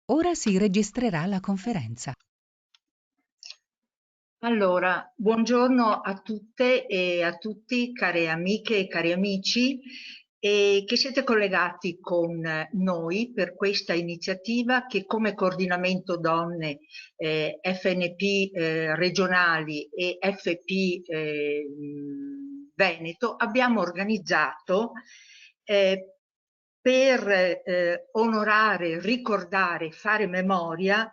Ora si registrerà la conferenza. Allora, buongiorno a tutte e a tutti, care amiche e cari amici, che siete collegati con noi per questa iniziativa che come coordinamento donne FNP regionali e FP Veneto abbiamo organizzato per onorare, ricordare, fare memoria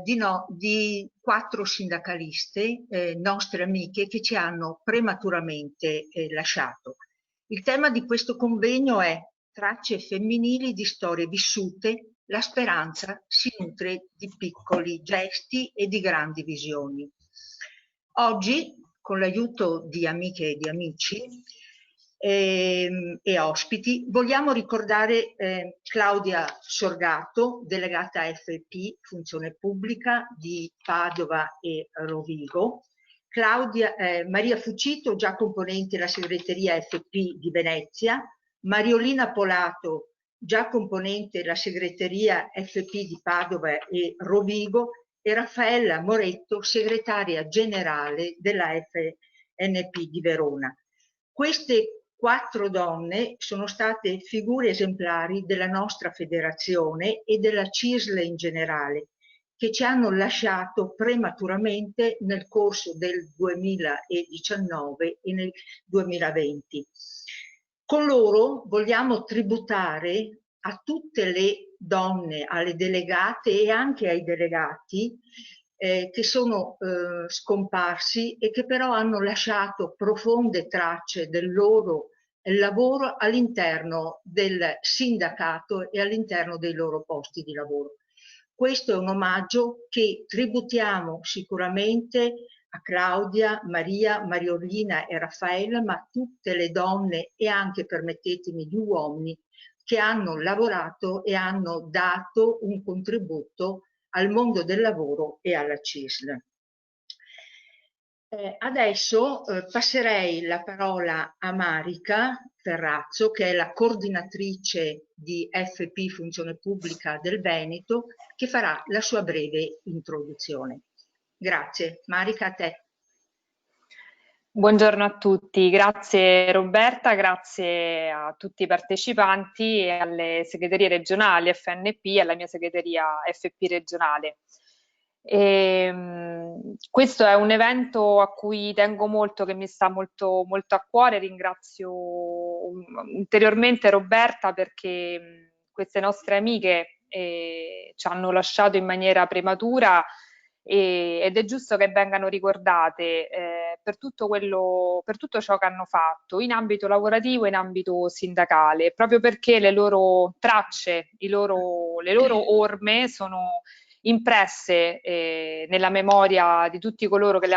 di 4 sindacaliste, nostre amiche, che ci hanno prematuramente lasciato. Il tema di questo convegno è Tracce femminili di storie vissute, la speranza si nutre di piccoli gesti e di grandi visioni. Oggi, con l'aiuto di amiche e di amici e ospiti, vogliamo ricordare Claudia Sorgato, delegata FP, Funzione Pubblica di Padova e Rovigo, Maria Fucito, già componente della segreteria FP di Venezia, Mariolina Polato, già componente della segreteria FP di Padova e Rovigo, e Raffaella Moretto, segretaria generale della FNP di Verona. Queste 4 donne sono state figure esemplari della nostra federazione e della CISL in generale, che ci hanno lasciato prematuramente nel corso del 2019 e nel 2020. Con loro vogliamo tributare a tutte le donne, alle delegate e anche ai delegati che sono scomparsi e che però hanno lasciato profonde tracce del loro lavoro all'interno del sindacato e all'interno dei loro posti di lavoro. Questo è un omaggio che tributiamo sicuramente a Claudia, Maria, Mariolina e Raffaella, ma a tutte le donne e anche, permettetemi, gli uomini che hanno lavorato e hanno dato un contributo al mondo del lavoro e alla CISL. Adesso passerei la parola a Marica Ferrazzo, che è la coordinatrice di FP Funzione Pubblica del Veneto, che farà la sua breve introduzione. Grazie. Marica, a te. Buongiorno a tutti, grazie Roberta, grazie a tutti i partecipanti e alle segreterie regionali FNP e alla mia segreteria FP regionale. Questo è un evento a cui tengo molto, che mi sta molto, molto a cuore. Ringrazio ulteriormente Roberta perché queste nostre amiche ci hanno lasciato in maniera prematura ed è giusto che vengano ricordate per tutto ciò che hanno fatto in ambito lavorativo e in ambito sindacale, proprio perché le loro tracce, le loro orme sono impresse nella memoria di tutti coloro che le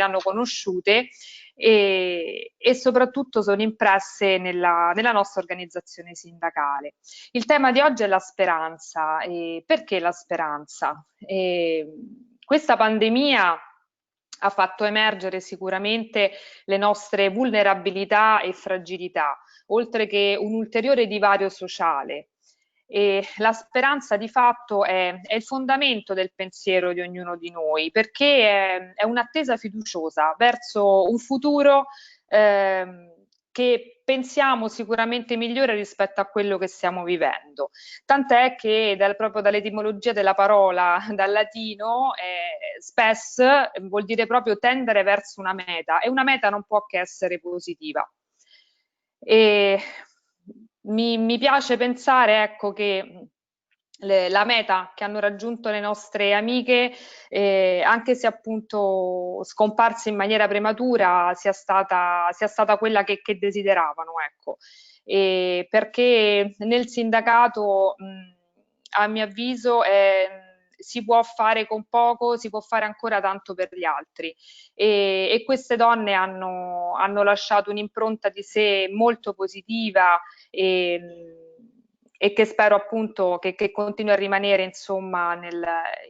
hanno conosciute e soprattutto sono impresse nella nostra organizzazione sindacale. Il tema di oggi è la speranza. Perché la speranza? Questa pandemia ha fatto emergere sicuramente le nostre vulnerabilità e fragilità, oltre che un ulteriore divario sociale. E la speranza di fatto è il fondamento del pensiero di ognuno di noi, perché è un'attesa fiduciosa verso un futuro che pensiamo sicuramente migliore rispetto a quello che stiamo vivendo. Tant'è che proprio dall'etimologia della parola, dal latino, spes vuol dire proprio tendere verso una meta, e una meta non può che essere positiva. E mi piace pensare, ecco, che la meta che hanno raggiunto le nostre amiche, anche se appunto scomparse in maniera prematura, sia stata quella che desideravano, ecco. Perché nel sindacato, a mio avviso, si può fare con poco, si può fare ancora tanto per gli altri. E queste donne hanno lasciato un'impronta di sé molto positiva e che spero appunto che continui a rimanere insomma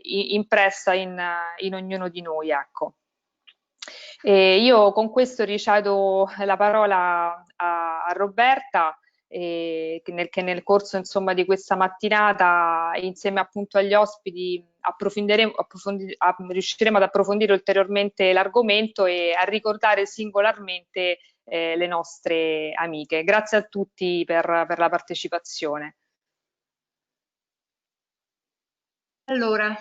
impressa in ognuno di noi, ecco. Io con questo ricevo la parola a Roberta che nel corso insomma di questa mattinata insieme appunto agli ospiti riusciremo ad approfondire ulteriormente l'argomento e a ricordare singolarmente le nostre amiche. Grazie a tutti per la partecipazione. Allora,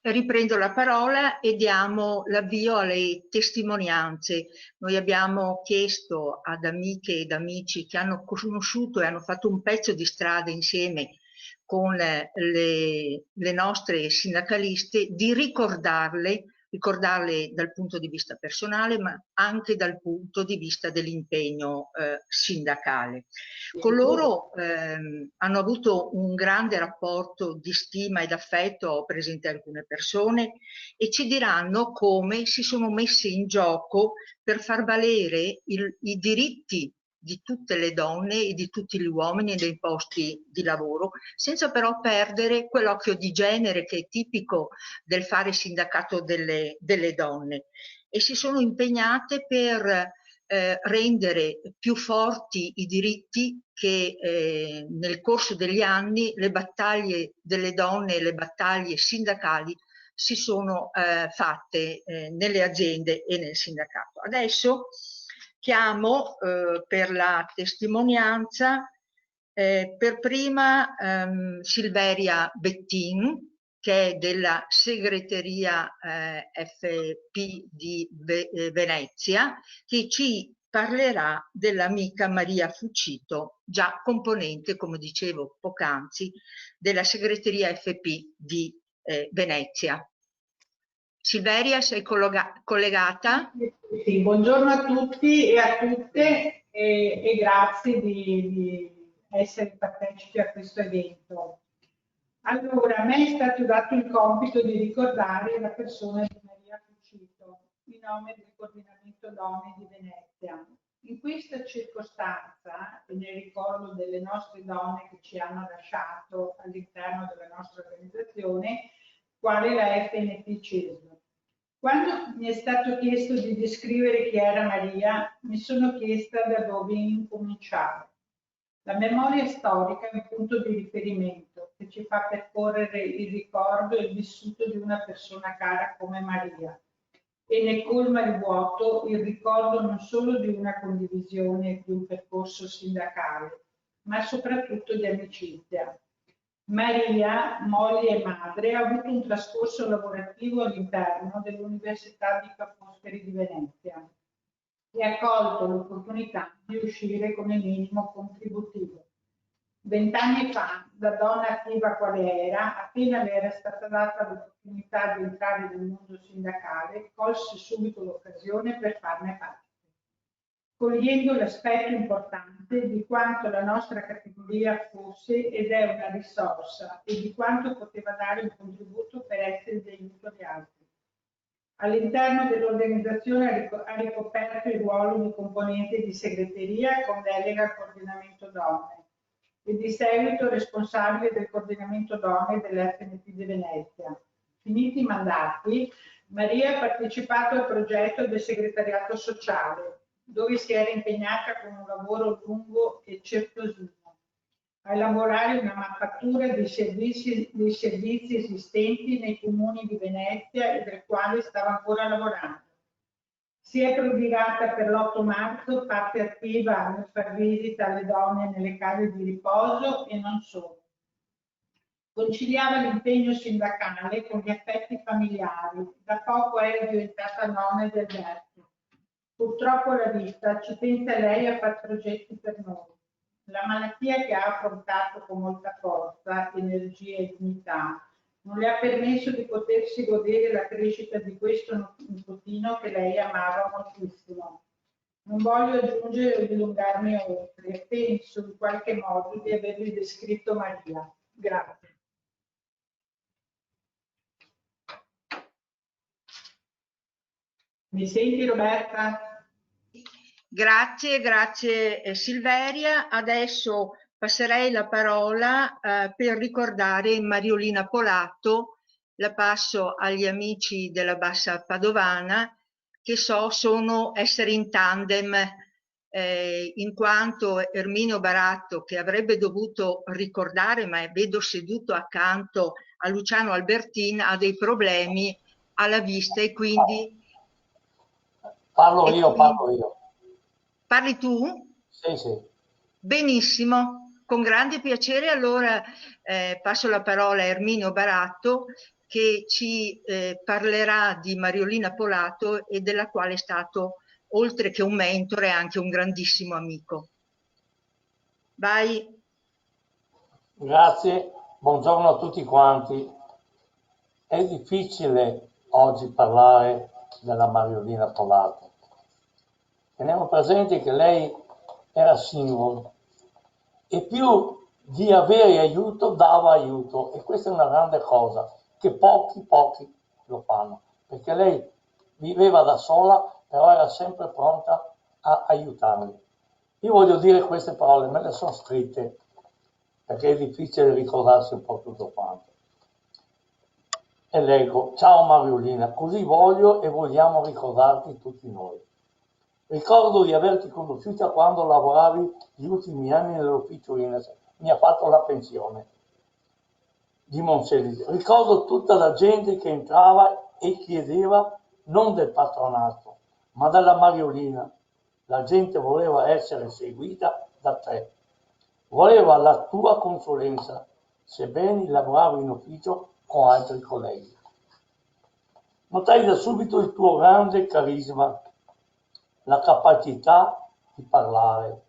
riprendo la parola e diamo l'avvio alle testimonianze. Noi abbiamo chiesto ad amiche ed amici che hanno conosciuto e hanno fatto un pezzo di strada insieme con le nostre sindacaliste di ricordarle dal punto di vista personale, ma anche dal punto di vista dell'impegno sindacale. Con loro hanno avuto un grande rapporto di stima ed affetto, ho presente alcune persone, e ci diranno come si sono messe in gioco per far valere i diritti di tutte le donne e di tutti gli uomini nei posti di lavoro, senza però perdere quell'occhio di genere che è tipico del fare sindacato delle donne, e si sono impegnate per rendere più forti i diritti che nel corso degli anni le battaglie delle donne e le battaglie sindacali si sono fatte nelle aziende e nel sindacato. Adesso chiamo per la testimonianza per prima Silveria Bettin, che è della segreteria FP di Venezia, che ci parlerà dell'amica Maria Fucito, già componente, come dicevo poc'anzi, della segreteria FP di Venezia. Silveria, sei collegata? Sì, buongiorno a tutti e a tutte e grazie di essere partecipi a questo evento. Allora, a me è stato dato il compito di ricordare la persona di Maria Fucito, in nome del Coordinamento Donne di Venezia. In questa circostanza, e nel ricordo delle nostre donne che ci hanno lasciato all'interno della nostra organizzazione, quale la FNP CESL. Quando mi è stato chiesto di descrivere chi era Maria, mi sono chiesta da dove incominciare. La memoria storica è un punto di riferimento che ci fa percorrere il ricordo e il vissuto di una persona cara come Maria, e ne colma il vuoto il ricordo non solo di una condivisione di un percorso sindacale, ma soprattutto di amicizia. Maria, moglie e madre, ha avuto un trascorso lavorativo all'interno dell'Università di Ca' Foscari di Venezia e ha colto l'opportunità di uscire con il minimo contributivo. 20 anni fa, da donna attiva quale era, appena le era stata data l'opportunità di entrare nel mondo sindacale, colse subito l'occasione per farne parte, cogliendo l'aspetto importante di quanto la nostra categoria fosse ed è una risorsa e di quanto poteva dare un contributo per essere di aiuto agli altri. All'interno dell'organizzazione ha ricoperto il ruolo di componente di segreteria con delega al coordinamento donne e di seguito responsabile del coordinamento donne dell'FNP di Venezia. Finiti i mandati, Maria ha partecipato al progetto del segretariato sociale, dove si era impegnata con un lavoro lungo e certosino a elaborare una mappatura dei servizi esistenti nei comuni di Venezia e del quale stava ancora lavorando. Si è prodigata per l'8 marzo, parte attiva nel far visita alle donne nelle case di riposo e non solo. Conciliava l'impegno sindacale con gli affetti familiari, da poco è diventata nonna di Alberto. Purtroppo la vita ci pensa lei a fare progetti per noi. La malattia che ha affrontato con molta forza, energia e dignità non le ha permesso di potersi godere la crescita di questo nipotino che lei amava moltissimo. Non voglio aggiungere o dilungarmi oltre, penso in qualche modo di avervi descritto Maria. Grazie. Mi senti, Roberta? Grazie Silveria. Adesso passerei la parola per ricordare Mariolina Polato. La passo agli amici della Bassa Padovana, che so sono essere in tandem in quanto Erminio Baratto, che avrebbe dovuto ricordare, ma vedo seduto accanto a Luciano Albertin, ha dei problemi alla vista e quindi... Parlo io. Parli tu? Sì, sì. Benissimo, con grande piacere. Allora passo la parola a Erminio Baratto, che ci parlerà di Mariolina Polato e della quale è stato, oltre che un mentore, anche un grandissimo amico. Vai. Grazie, buongiorno a tutti quanti. È difficile oggi parlare della Mariolina Polato. Teniamo presente che lei era single e più di avere aiuto dava aiuto, e questa è una grande cosa che pochi lo fanno, perché lei viveva da sola, però era sempre pronta a aiutarli. Io voglio dire queste parole, me le sono scritte perché è difficile ricordarsi un po' tutto quanto. E leggo: ciao Mariolina, così voglio e vogliamo ricordarti tutti noi. Ricordo di averti conosciuta quando lavoravi gli ultimi anni nell'ufficio INES, mi ha fatto la pensione di Monselice. Ricordo tutta la gente che entrava e chiedeva non del patronato, ma della Mariolina. La gente voleva essere seguita da te, voleva la tua consulenza, sebbene lavoravi in ufficio con altri colleghi. Notai da subito il tuo grande carisma, la capacità di parlare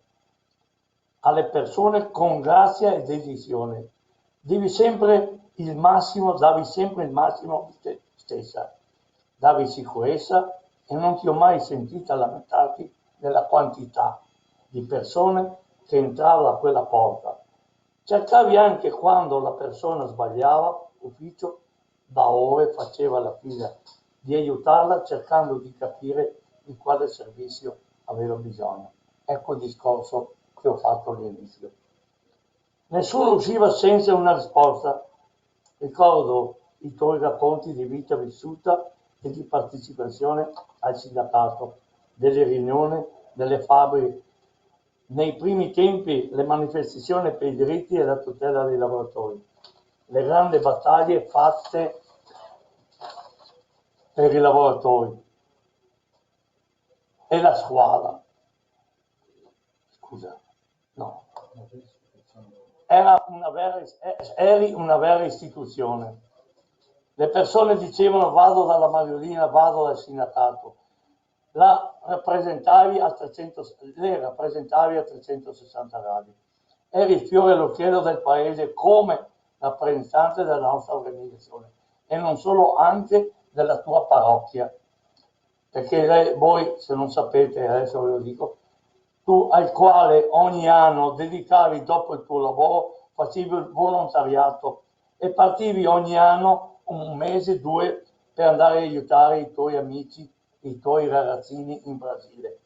alle persone con grazia e dedizione. Davi sempre il massimo di te stessa, davi sicurezza e non ti ho mai sentita lamentarti della quantità di persone che entravano a quella porta. Cercavi anche, quando la persona sbagliava ufficio, da ore faceva la fila, di aiutarla cercando di capire di quale servizio aveva bisogno. Ecco il discorso che ho fatto all'inizio. Nessuno usciva senza una risposta. Ricordo i tuoi racconti di vita vissuta e di partecipazione al sindacato, delle riunioni, delle fabbriche. Nei primi tempi le manifestazioni per i diritti e la tutela dei lavoratori, le grandi battaglie fatte per i lavoratori e la scuola. Scusa, no. Eri una vera istituzione. Le persone dicevano: vado dalla Mariolina, vado dal sindacato. Le rappresentavi a 360 gradi. Eri il fiore all'occhiello del paese come rappresentante della nostra organizzazione, e non solo, anche della tua parrocchia. Perché voi, se non sapete, adesso ve lo dico, tu al quale ogni anno dedicavi, dopo il tuo lavoro, facevi il volontariato e partivi ogni anno un mese, 2, per andare a aiutare i tuoi amici, i tuoi ragazzini in Brasile.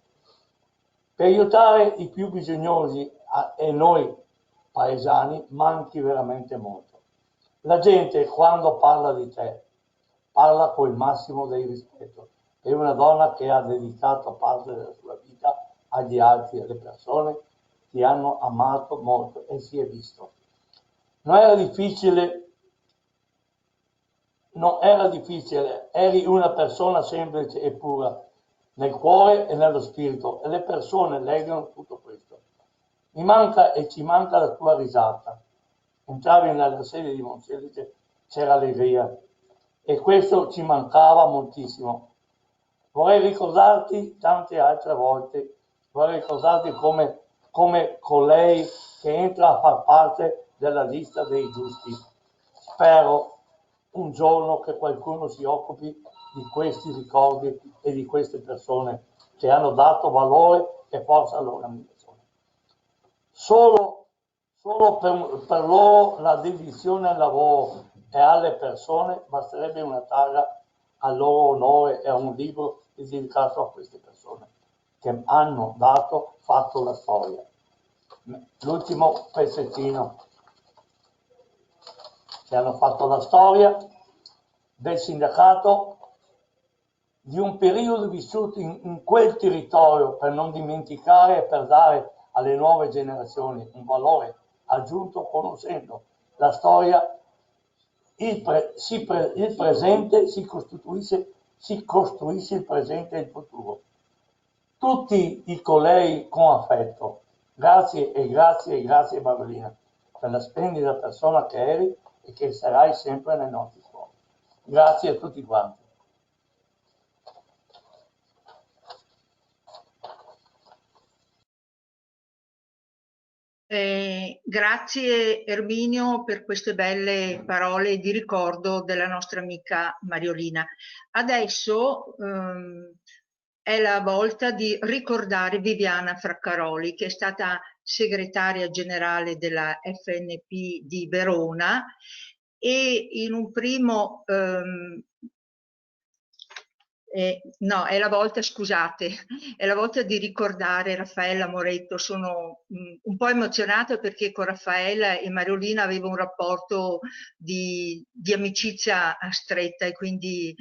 Per aiutare i più bisognosi, e noi paesani, manchi veramente molto. La gente, quando parla di te, parla con il massimo del rispetto. È una donna che ha dedicato parte della sua vita agli altri, alle persone che hanno amato molto, e si è visto. Non era difficile, eri una persona semplice e pura, nel cuore e nello spirito, e le persone leggono tutto questo. Mi manca e ci manca la tua risata. Entravi nella sede di Monselice, c'era allegria, e questo ci mancava moltissimo. Vorrei ricordarti tante altre volte, vorrei ricordarti come colei che entra a far parte della lista dei giusti. Spero un giorno che qualcuno si occupi di questi ricordi e di queste persone che hanno dato valore e forza all'organizzazione. Solo per loro la dedizione al lavoro e alle persone basterebbe una targa al loro onore e a un libro dedicato a queste persone che hanno fatto la storia. L'ultimo pezzettino: che hanno fatto la storia del sindacato, di un periodo vissuto in quel territorio per non dimenticare e per dare alle nuove generazioni un valore aggiunto conoscendo la storia, il presente si costruisce il presente e il futuro. Tutti i colleghi con affetto, grazie e grazie e grazie Marilina per la splendida persona che eri e che sarai sempre nei nostri cuori. Grazie a tutti quanti. Grazie Erminio per queste belle parole di ricordo della nostra amica Mariolina. Adesso è la volta di ricordare Viviana Fraccaroli, che è stata segretaria generale della FNP di Verona, e in un primo no, è la volta, scusate, è la volta di ricordare Raffaella Moretto. Sono un po' emozionata perché con Raffaella e Mariolina avevo un rapporto di amicizia stretta, e quindi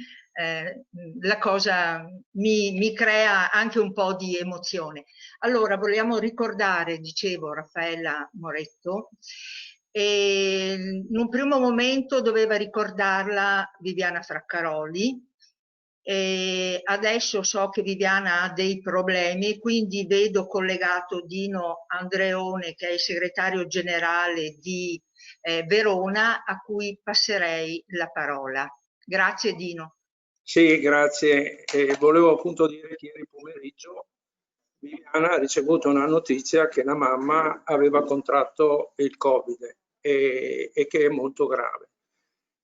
la cosa mi crea anche un po' di emozione. Allora, vogliamo ricordare, dicevo, Raffaella Moretto. E in un primo momento doveva ricordarla Viviana Fraccaroli. E adesso so che Viviana ha dei problemi, quindi vedo collegato Dino Andreone, che è il segretario generale di Verona, a cui passerei la parola. Grazie Dino. Sì, grazie. Volevo appunto dire che ieri pomeriggio Viviana ha ricevuto una notizia che la mamma aveva contratto il Covid e che è molto grave,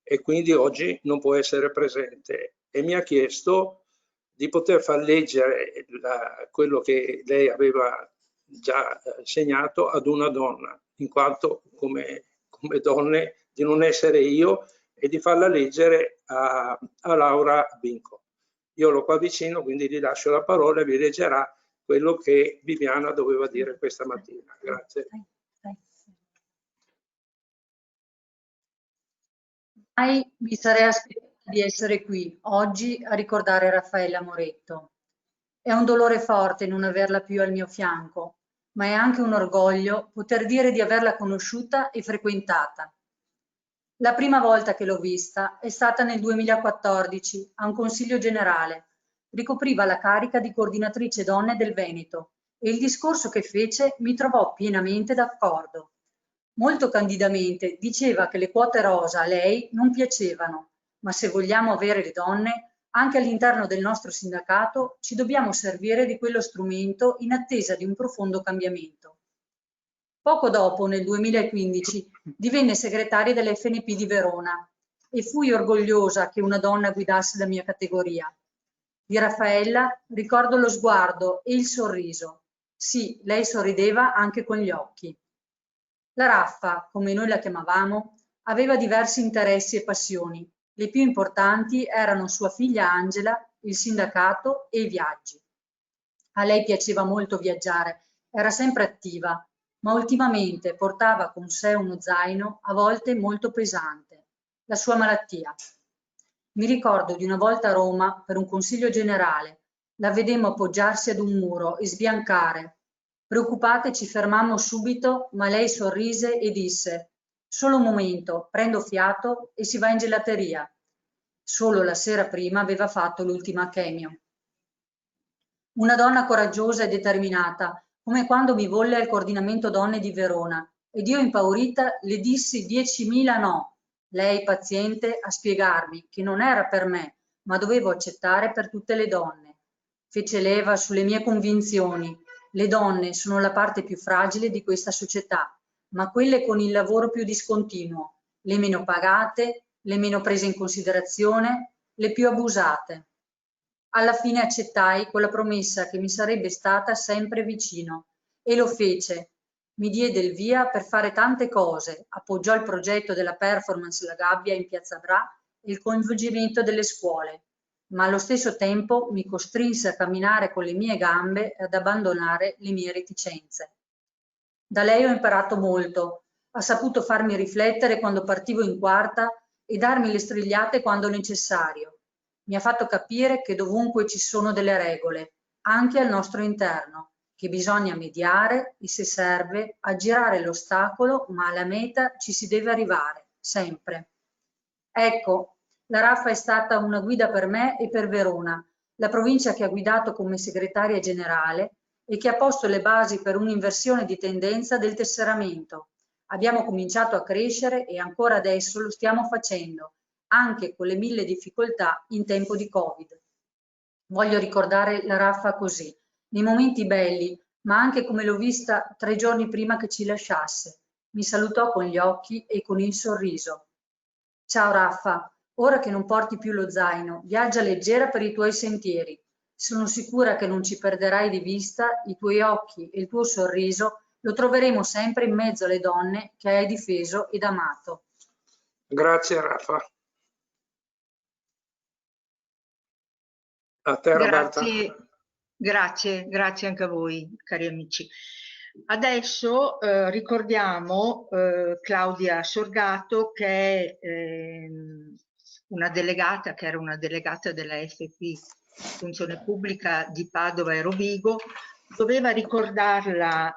e quindi oggi non può essere presente, e mi ha chiesto di poter far leggere quello che lei aveva già segnato ad una donna, in quanto come donne, di non essere io, e di farla leggere a Laura Binco. Io l'ho qua vicino, quindi gli lascio la parola e vi leggerà quello che Viviana doveva dire questa mattina. Grazie. Mai mi sarei aspettata di essere qui oggi a ricordare Raffaella Moretto. È un dolore forte non averla più al mio fianco, ma è anche un orgoglio poter dire di averla conosciuta e frequentata. La prima volta che l'ho vista è stata nel 2014 a un consiglio generale. Ricopriva la carica di coordinatrice donne del Veneto e il discorso che fece mi trovò pienamente d'accordo. Molto candidamente diceva che le quote rosa a lei non piacevano, ma se vogliamo avere le donne, anche all'interno del nostro sindacato ci dobbiamo servire di quello strumento in attesa di un profondo cambiamento. Poco dopo, nel 2015, divenne segretaria dell'FNP di Verona e fui orgogliosa che una donna guidasse la mia categoria. Di Raffaella ricordo lo sguardo e il sorriso. Sì, lei sorrideva anche con gli occhi. La Raffa, come noi la chiamavamo, aveva diversi interessi e passioni. Le più importanti erano sua figlia Angela, il sindacato e i viaggi. A lei piaceva molto viaggiare, era sempre attiva, ma ultimamente portava con sé uno zaino a volte molto pesante, la sua malattia. Mi ricordo di una volta a Roma per un consiglio generale, la vedemmo appoggiarsi ad un muro e sbiancare. Preoccupate ci fermammo subito, ma lei sorrise e disse: «Solo un momento, prendo fiato e si va in gelateria». Solo la sera prima aveva fatto l'ultima chemio. Una donna coraggiosa e determinata, come quando mi volle al coordinamento donne di Verona, ed io impaurita le dissi 10.000 no. Lei, paziente, a spiegarmi che non era per me, ma dovevo accettare per tutte le donne. Fece leva sulle mie convinzioni. Le donne sono la parte più fragile di questa società, ma quelle con il lavoro più discontinuo, le meno pagate, le meno prese in considerazione, le più abusate. Alla fine accettai con la promessa che mi sarebbe stata sempre vicino, e lo fece. Mi diede il via per fare tante cose, appoggiò il progetto della performance La Gabbia in Piazza Bra e il coinvolgimento delle scuole, ma allo stesso tempo mi costrinse a camminare con le mie gambe e ad abbandonare le mie reticenze. Da lei ho imparato molto, ha saputo farmi riflettere quando partivo in quarta e darmi le strigliate quando necessario. Mi ha fatto capire che dovunque ci sono delle regole, anche al nostro interno, che bisogna mediare e, se serve, aggirare l'ostacolo, ma alla meta ci si deve arrivare, sempre. Ecco, la Raffa è stata una guida per me e per Verona, la provincia che ha guidato come segretaria generale e che ha posto le basi per un'inversione di tendenza del tesseramento. Abbiamo cominciato a crescere e ancora adesso lo stiamo facendo, anche con le 1000 difficoltà in tempo di Covid. Voglio ricordare la Raffa così, nei momenti belli, ma anche come l'ho vista 3 giorni prima che ci lasciasse. Mi salutò con gli occhi e con il sorriso. Ciao Raffa, ora che non porti più lo zaino, viaggia leggera per i tuoi sentieri. Sono sicura che non ci perderai di vista, i tuoi occhi e il tuo sorriso lo troveremo sempre in mezzo alle donne che hai difeso ed amato. Grazie Raffa. A te Roberta. Grazie anche a voi, cari amici. Adesso ricordiamo Claudia Sorgato, che è una delegata, che era una delegata della FP Funzione Pubblica di Padova e Rovigo. Doveva ricordarla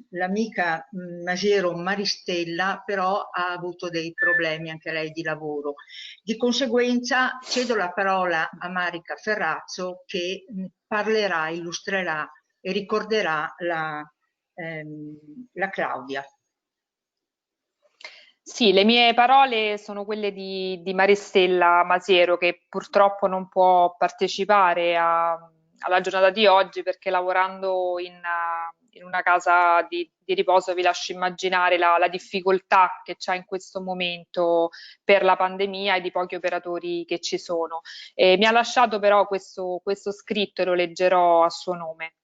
l'amica Masiero Maristella, però ha avuto dei problemi anche lei di lavoro. Di conseguenza cedo la parola a Marica Ferrazzo, che parlerà, illustrerà e ricorderà la Claudia. Sì, le mie parole sono quelle di Maristella Masiero, che purtroppo non può partecipare alla giornata di oggi perché lavorando in una casa di riposo vi lascio immaginare la difficoltà che c'è in questo momento per la pandemia e di pochi operatori che ci sono. Mi ha lasciato però questo scritto e lo leggerò a suo nome.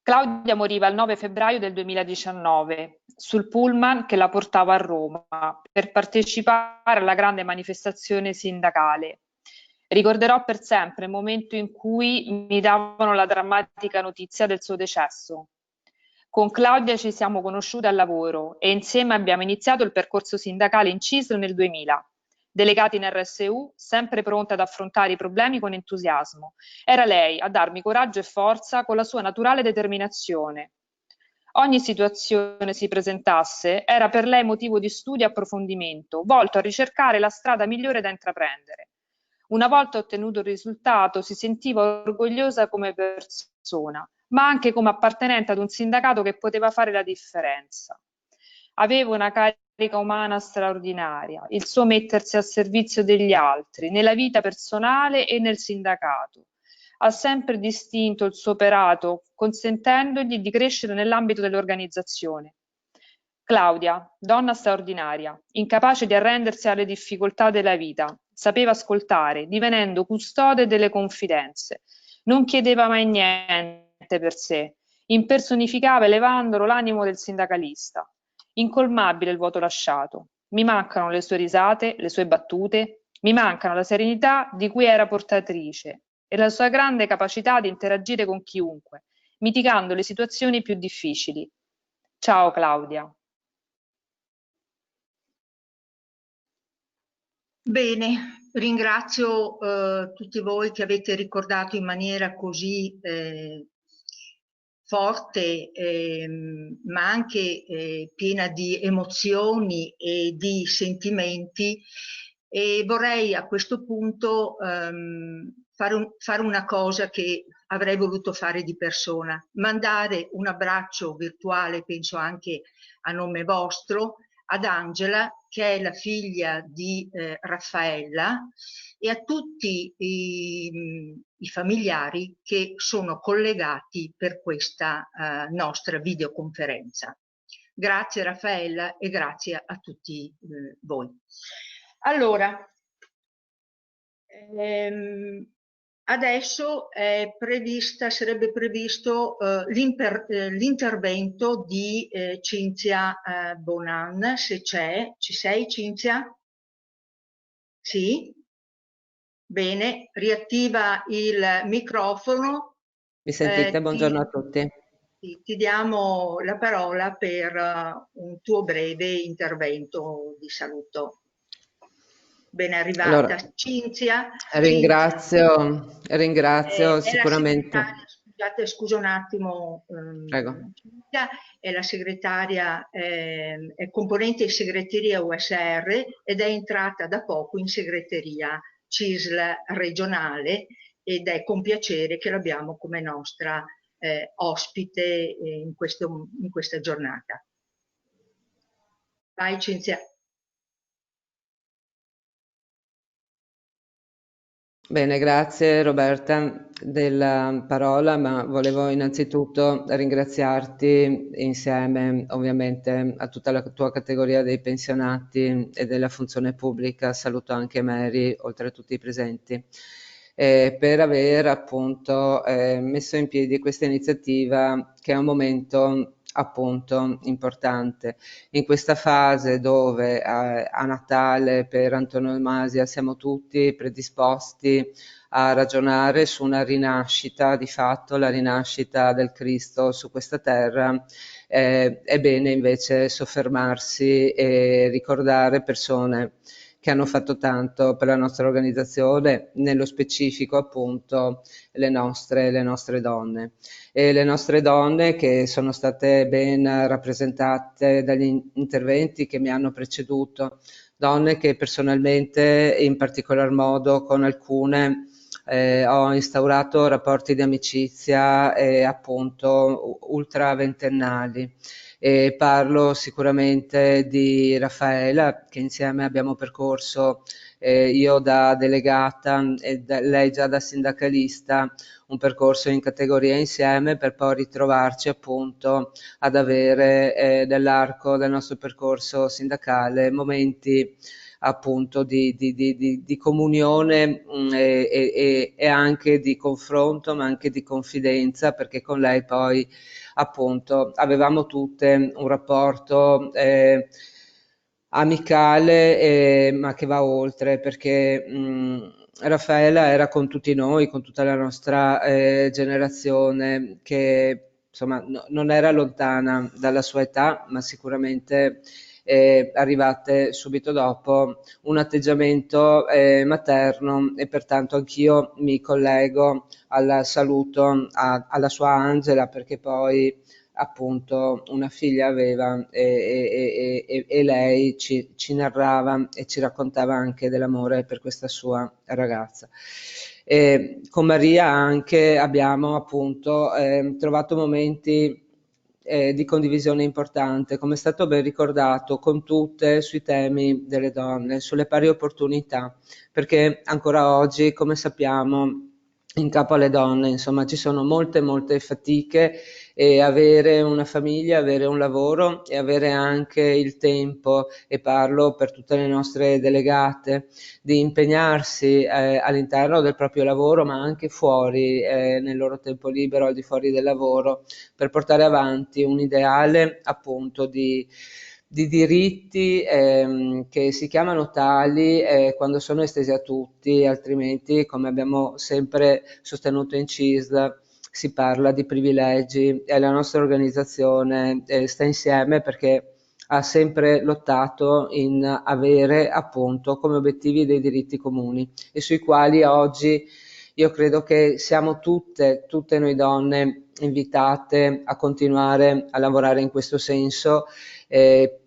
Claudia moriva il 9 febbraio del 2019 sul pullman che la portava a Roma per partecipare alla grande manifestazione sindacale. Ricorderò per sempre il momento in cui mi davano la drammatica notizia del suo decesso. Con Claudia ci siamo conosciute al lavoro e insieme abbiamo iniziato il percorso sindacale in CISL nel 2000. Delegata in RSU, sempre pronta ad affrontare i problemi con entusiasmo. Era lei a darmi coraggio e forza con la sua naturale determinazione. Ogni situazione si presentasse era per lei motivo di studio e approfondimento, volto a ricercare la strada migliore da intraprendere. Una volta ottenuto il risultato, si sentiva orgogliosa come persona, ma anche come appartenente ad un sindacato che poteva fare la differenza. Aveva una carica umana straordinaria, il suo mettersi al servizio degli altri, nella vita personale e nel sindacato. Ha sempre distinto il suo operato, consentendogli di crescere nell'ambito dell'organizzazione. Claudia, donna straordinaria, incapace di arrendersi alle difficoltà della vita, sapeva ascoltare, divenendo custode delle confidenze. Non chiedeva mai niente per sé, impersonificava elevandolo l'animo del sindacalista. Incolmabile il vuoto lasciato. Mi mancano le sue risate, le sue battute, mi mancano la serenità di cui era portatrice e la sua grande capacità di interagire con chiunque, mitigando le situazioni più difficili. Ciao Claudia. Bene, ringrazio tutti voi che avete ricordato in maniera così forte, ma anche piena di emozioni e di sentimenti, e vorrei a questo punto fare una cosa che avrei voluto fare di persona: mandare un abbraccio virtuale, penso anche a nome vostro, ad Angela, che è la figlia di Raffaella, e a tutti i familiari che sono collegati per questa nostra videoconferenza. Grazie Raffaella e grazie a tutti voi. Allora, adesso sarebbe previsto l'intervento di Cinzia Bonan, se c'è. Ci sei Cinzia? Sì? Bene, riattiva il microfono. Mi sentite? Buongiorno a tutti. Ti diamo la parola per un tuo breve intervento di saluto. ben arrivata. Allora, Cinzia ringrazio è la sicuramente. segretaria, scusate, scusa un attimo, Prego. Cinzia è la segretaria, è componente in segreteria USR ed è entrata da poco in segreteria CISL regionale ed è con piacere che l'abbiamo come nostra ospite in questa giornata. Vai Cinzia. Bene, grazie Roberta della parola, ma volevo innanzitutto ringraziarti insieme ovviamente a tutta la tua categoria dei pensionati e della funzione pubblica, saluto anche Mary, oltre a tutti i presenti, per aver appunto messo in piedi questa iniziativa che è un momento appunto importante. In questa fase dove a Natale per antonomasia siamo tutti predisposti a ragionare su una rinascita, di fatto la rinascita del Cristo su questa terra, è bene invece soffermarsi e ricordare persone che hanno fatto tanto per la nostra organizzazione, nello specifico appunto le nostre donne. E le nostre donne che sono state ben rappresentate dagli interventi che mi hanno preceduto, donne che personalmente in particolar modo con alcune ho instaurato rapporti di amicizia appunto ultra ventennali. E parlo sicuramente di Raffaela, che insieme abbiamo percorso, io da delegata e lei già da sindacalista, un percorso in categoria insieme per poi ritrovarci appunto ad avere nell'arco del nostro percorso sindacale momenti appunto di comunione e anche di confronto, ma anche di confidenza, perché con lei poi appunto avevamo tutte un rapporto amicale, ma che va oltre, perché Raffaela era con tutti noi, con tutta la nostra generazione, che insomma non era lontana dalla sua età, ma sicuramente arrivate subito dopo un atteggiamento materno, e pertanto anch'io mi collego al saluto alla sua Angela, perché poi appunto una figlia aveva e lei ci narrava e ci raccontava anche dell'amore per questa sua ragazza. Con Maria anche abbiamo appunto trovato momenti di condivisione importante, come è stato ben ricordato, con tutte sui temi delle donne, sulle pari opportunità, perché ancora oggi, come sappiamo, in capo alle donne, insomma, ci sono molte fatiche, e avere una famiglia, avere un lavoro e avere anche il tempo, e parlo per tutte le nostre delegate, di impegnarsi all'interno del proprio lavoro, ma anche fuori, nel loro tempo libero, al di fuori del lavoro, per portare avanti un ideale appunto di diritti che si chiamano tali quando sono estesi a tutti, altrimenti, come abbiamo sempre sostenuto in CISL, si parla di privilegi, e la nostra organizzazione sta insieme perché ha sempre lottato in avere appunto come obiettivi dei diritti comuni, e sui quali oggi io credo che siamo tutte noi donne invitate a continuare a lavorare in questo senso,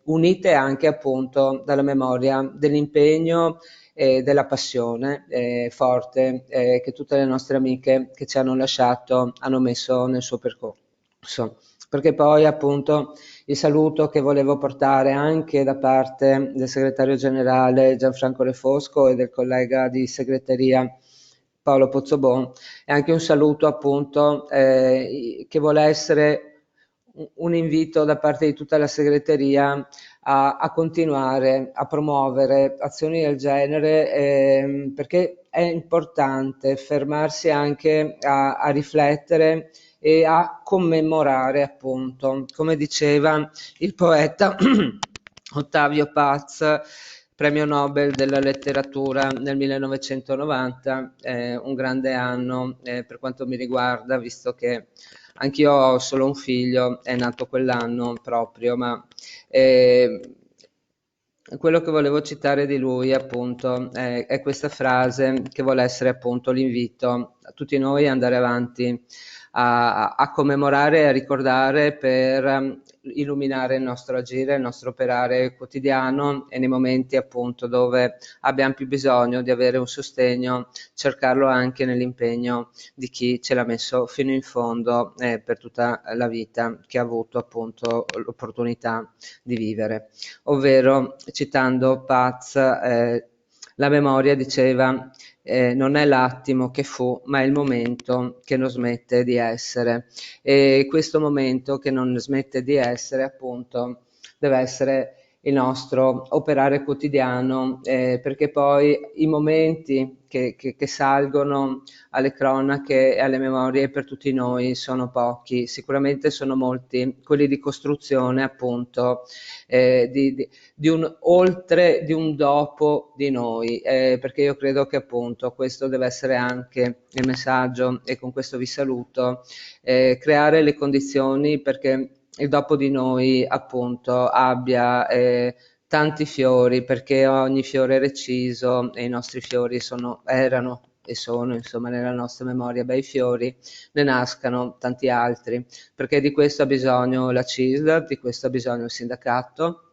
unite anche appunto dalla memoria dell'impegno e della passione forte che tutte le nostre amiche che ci hanno lasciato hanno messo nel suo percorso. Perché poi appunto il saluto che volevo portare anche da parte del segretario generale Gianfranco Refosco e del collega di segreteria Paolo Pozzobon è anche un saluto appunto che vuole essere un invito da parte di tutta la segreteria a continuare a promuovere azioni del genere, perché è importante fermarsi anche a riflettere e a commemorare appunto, come diceva il poeta Ottavio Paz, premio Nobel della letteratura nel 1990, un grande anno per quanto mi riguarda, visto che anch'io ho solo un figlio, è nato quell'anno proprio, ma quello che volevo citare di lui, appunto, è questa frase che vuole essere appunto l'invito a tutti noi ad andare avanti, a commemorare e a ricordare per illuminare il nostro agire, il nostro operare quotidiano e nei momenti appunto dove abbiamo più bisogno di avere un sostegno, cercarlo anche nell'impegno di chi ce l'ha messo fino in fondo per tutta la vita che ha avuto appunto l'opportunità di vivere. Ovvero, citando Paz, la memoria diceva non è l'attimo che fu, ma è il momento che non smette di essere. E questo momento che non smette di essere, appunto, deve essere il nostro operare quotidiano, perché poi i momenti che salgono alle cronache e alle memorie per tutti noi sono pochi, sicuramente sono molti quelli di costruzione appunto di un oltre, di un dopo di noi, perché io credo che appunto questo deve essere anche il messaggio e con questo vi saluto, creare le condizioni perché il dopo di noi appunto abbia tanti fiori, perché ogni fiore è reciso e i nostri fiori erano e sono insomma nella nostra memoria bei fiori, ne nascano tanti altri, perché di questo ha bisogno la CISL, di questo ha bisogno il sindacato,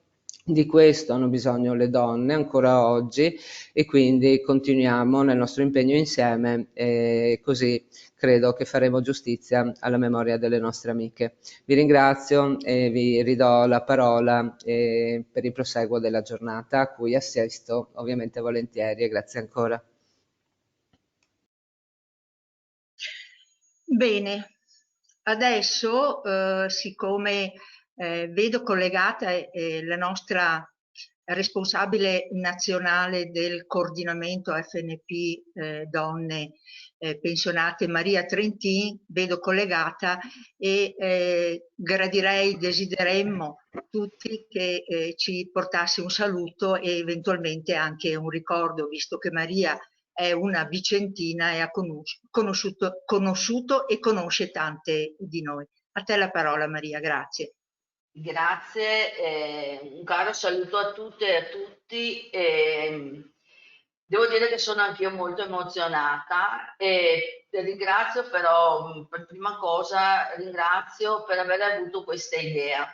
di questo hanno bisogno le donne ancora oggi e quindi continuiamo nel nostro impegno insieme e così credo che faremo giustizia alla memoria delle nostre amiche. Vi ringrazio e vi ridò la parola per il proseguo della giornata a cui assisto ovviamente volentieri e grazie ancora. Bene, adesso siccome vedo collegata la nostra responsabile nazionale del coordinamento FNP donne pensionate Maria Trentin, vedo collegata e desideremmo tutti che ci portasse un saluto e eventualmente anche un ricordo, visto che Maria è una vicentina e ha conosciuto e conosce tante di noi. A te la parola Maria, grazie. Grazie, un caro saluto a tutte e a tutti. Devo dire che sono anch'io molto emozionata e ringrazio però, per prima cosa, ringrazio per aver avuto questa idea,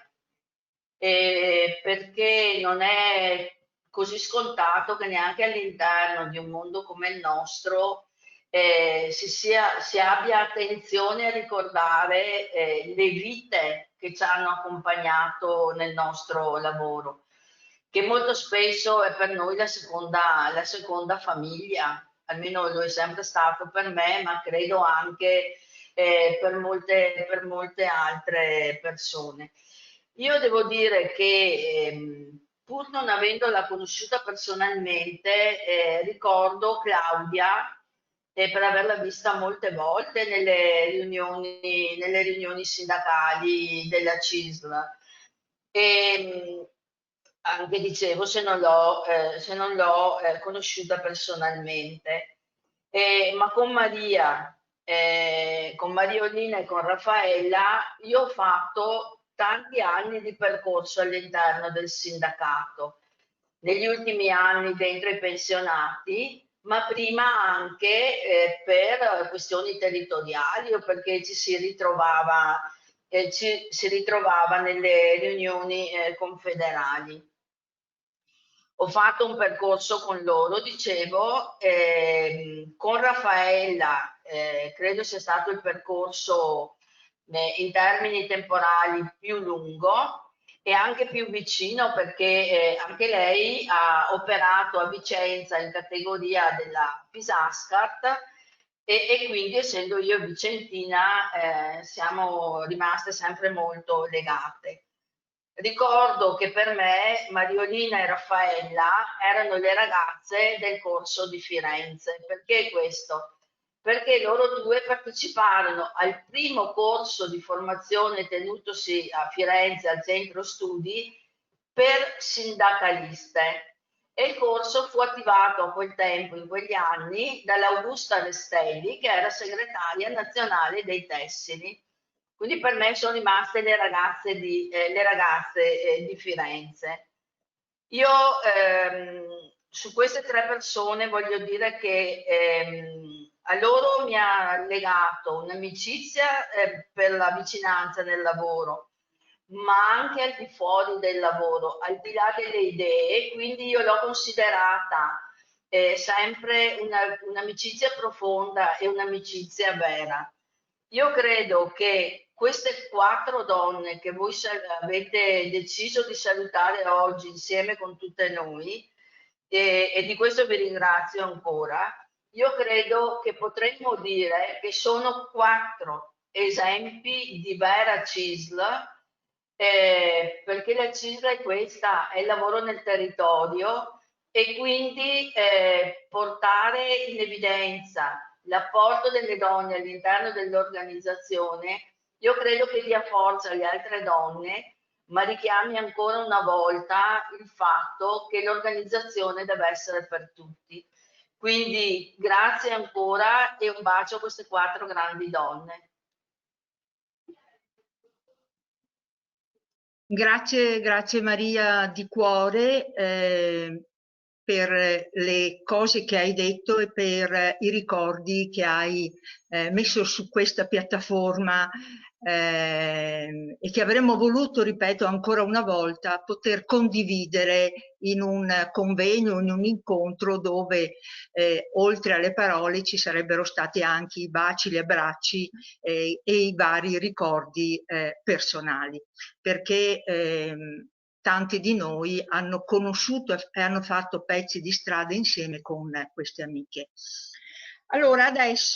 perché non è così scontato che neanche all'interno di un mondo come il nostro si abbia attenzione a ricordare le vite che ci hanno accompagnato nel nostro lavoro, che molto spesso è per noi la seconda famiglia, almeno lo è sempre stato per me, ma credo anche per molte altre persone. Io devo dire che pur non avendola conosciuta personalmente, ricordo Claudia per averla vista molte volte nelle riunioni sindacali della CISL. E anche dicevo, se non l'ho conosciuta personalmente. Ma con Mariolina e con Raffaella, io ho fatto tanti anni di percorso all'interno del sindacato, negli ultimi anni dentro i pensionati, ma prima anche per questioni territoriali o perché ci si ritrovava nelle riunioni confederali. Ho fatto un percorso con loro, dicevo, con Raffaella credo sia stato il percorso in termini temporali più lungo e anche più vicino perché anche lei ha operato a Vicenza in categoria della Pisascat e quindi essendo io vicentina siamo rimaste sempre molto legate. Ricordo che per me Mariolina e Raffaella erano le ragazze del corso di Firenze. Perché questo? Perché loro due parteciparono al primo corso di formazione tenutosi a Firenze al centro studi per sindacaliste e il corso fu attivato a quel tempo, in quegli anni, dall'Augusta Restelli, che era segretaria nazionale dei tessili. Quindi per me sono rimaste le ragazze di Firenze. Io su queste 3 persone voglio dire che a loro mi ha legato un'amicizia per la vicinanza nel lavoro, ma anche al di fuori del lavoro, al di là delle idee, quindi io l'ho considerata sempre un'amicizia profonda e un'amicizia vera. Io credo che queste 4 donne che voi avete deciso di salutare oggi insieme con tutte noi, e di questo vi ringrazio ancora, io credo che potremmo dire che sono 4 esempi di vera CISL, perché la CISL è questa, è il lavoro nel territorio, e quindi portare in evidenza l'apporto delle donne all'interno dell'organizzazione, io credo che dia forza alle altre donne, ma richiami ancora una volta il fatto che l'organizzazione deve essere per tutti. Quindi grazie ancora e un bacio a queste 4 grandi donne. Grazie Maria di cuore per le cose che hai detto e per i ricordi che hai messo su questa piattaforma e che avremmo voluto, ripeto ancora una volta, poter condividere in un convegno, in un incontro dove oltre alle parole ci sarebbero stati anche i baci, gli abbracci e i vari ricordi personali, perché tanti di noi hanno conosciuto e hanno fatto pezzi di strada insieme con queste amiche. Allora adesso